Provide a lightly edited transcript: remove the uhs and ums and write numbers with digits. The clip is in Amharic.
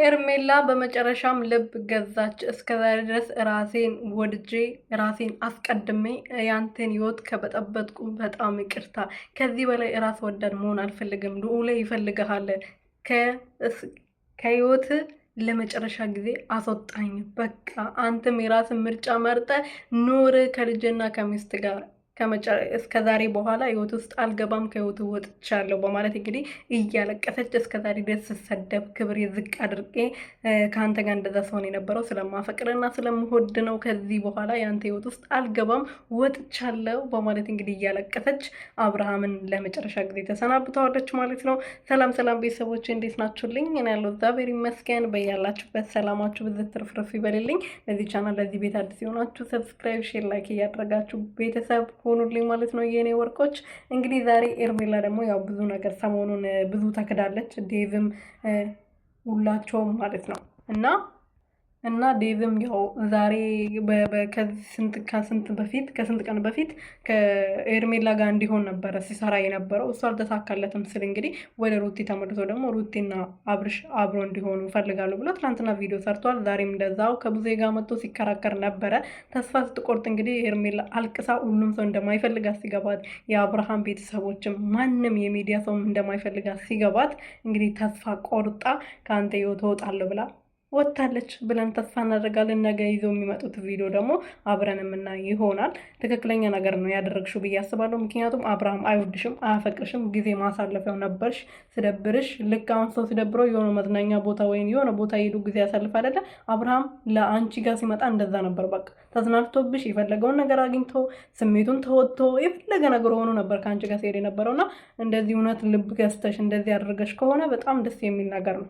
ኤርሜላ በመጨረሻም ልብ ገዛች። እስከዛሬ ድረስ ራሴን ወድጄ ራሴን አስቀድሜ ያንተን ህይወት ከበጠበጥኩ በጣም ይቅርታ። ከዚህ በላይ ራስ ወዳድ መሆን አልፈልግም። ልዑል ይፈልግሃል። ከህይወት ለመጨረሻ ጊዜ አስወጣኝ። በቃ አንተም የራስን ምርጫ መርጠ ኑር ከልጅና ከሚስት ጋር እስከዛሬ በኋላ ህይወት ውስጥ አልገባም ከህይወት ወጥቻለሁ በማለት እንግዲህ እያለቀሰች እስከዛሬ ድረስ ስሰደብ ክብር ዝቅ አድርጌ ከአንተ ጋር እንደዛ ሰሆን የነበረው ስለማፈቅርና ስለምወድ ነው። ከዚህ በኋላ የአንተ ህይወት ውስጥ አልገባም ወጥቻለሁ በማለት እንግዲህ እያለቀሰች አብርሃምን ለመጨረሻ ጊዜ ተሰናብተዋለች ማለት ነው። ሰላም ሰላም ቤተሰቦች እንዴት ናችሁልኝ? እኔ ያለው እግዚአብሔር ይመስገን። በያላችሁበት ሰላማችሁ ብዝት ትርፍርፍ ይበልልኝ። ለዚህ ቻናል ለዚህ ቤት አዲስ የሆናችሁ ሰብስክራይብ፣ ሼር፣ ላይክ እያደረጋችሁ ቤተሰብ ሆኑልኝ ማለት ነው የኔ ወርቆች። እንግዲህ ዛሬ ኤርሜላ ደግሞ ያው ብዙ ነገር ሰሞኑን ብዙ ተክዳለች። ዴቭም ሁላቸውም ማለት ነው እና ዴቭም ያው ዛሬ ከስንት ቀን በፊት ከኤርሜላ ጋር እንዲሆን ነበረ ሲሰራ የነበረው። እሱ አልተሳካለትም ስል እንግዲህ ወደ ሩቲ ተመልሶ ደግሞ ሩቲና አብርሽ አብሮ እንዲሆኑ ፈልጋሉ ብሎ ትናንትና ቪዲዮ ሰርቷል። ዛሬም እንደዛው ከብዙ ጋር መጥቶ ሲከራከር ነበረ። ተስፋ ስትቆርጥ እንግዲህ ኤርሜላ አልቅሳ ሁሉም ሰው እንደማይፈልጋት ሲገባት፣ የአብርሃም ቤተሰቦችም ማንም የሚዲያ ሰውም እንደማይፈልጋት ሲገባት እንግዲህ ተስፋ ቆርጣ ከአንተ ህይወት እወጣለሁ ብላ ወታለች ብለን ተስፋ እናደርጋለን። ነገ ይዘው የሚመጡት ቪዲዮ ደግሞ አብረን የምናይ ይሆናል። ትክክለኛ ነገር ነው ያደረግሽው ብዬ አስባለሁ። ምክንያቱም አብርሃም አይወድሽም፣ አያፈቅርሽም። ጊዜ ማሳለፊያው ነበርሽ። ስደብርሽ ልክ አሁን ሰው ሲደብረው የሆነ መዝናኛ ቦታ ወይም የሆነ ቦታ ሄዱ ጊዜ ያሳልፍ አይደለ? አብርሃም ለአንቺ ጋር ሲመጣ እንደዛ ነበር። በቃ ተዝናንቶብሽ የፈለገውን ነገር አግኝቶ ስሜቱን ተወጥቶ የፈለገ ነገር ሆኖ ነበር ከአንቺ ጋር ሲሄድ የነበረውና እንደዚህ እውነት ልብ ገዝተሽ እንደዚህ አድርገሽ ከሆነ በጣም ደስ የሚል ነገር ነው።